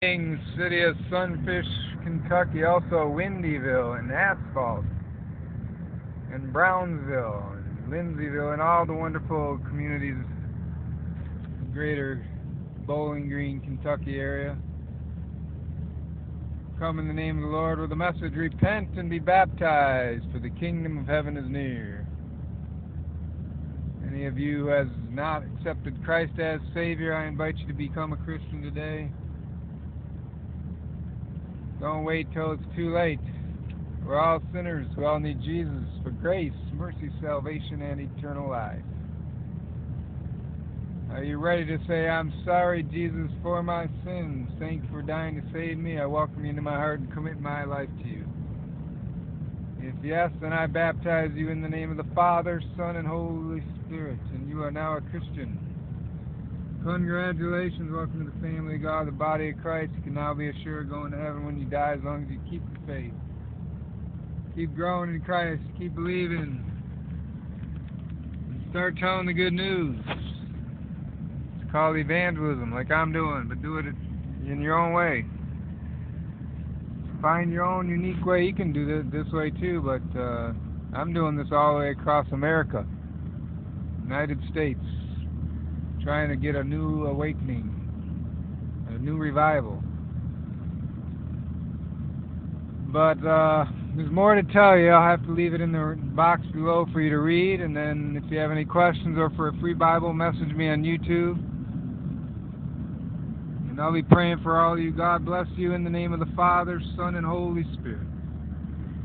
City of Sunfish, Kentucky, also Windyville and Asphalt and Brownsville and Lindsayville and all the wonderful communities in the greater Bowling Green, Kentucky area. Come in the name of the Lord with a message: repent and be baptized, for the kingdom of heaven is near. Any of you who has not accepted Christ as Savior, I invite you to become a Christian today. Don't wait till it's too late. We're all sinners. We all need Jesus for grace, mercy, salvation, and eternal life. Are you ready to say, "I'm sorry, Jesus, for my sins. Thank you for dying to save me. I welcome you into my heart and commit my life to you"? If yes, then I baptize you in the name of the Father, Son, and Holy Spirit, and you are now a Christian. Congratulations, welcome to the family of God, the body of Christ. You can now be assured going to heaven when you die, as long as you keep the faith. Keep growing in Christ, keep believing, and start telling the good news. It's called evangelism, like I'm doing, but do it in your own way. Find your own unique way. You can do this way too, but I'm doing this all the way across America, United States, trying to get a new awakening, a new revival. But there's more to tell you. I'll have to leave it in the box below for you to read, and then if you have any questions or for a free Bible, message me on YouTube. And I'll be praying for all of you. God bless you in the name of the Father, Son, and Holy Spirit.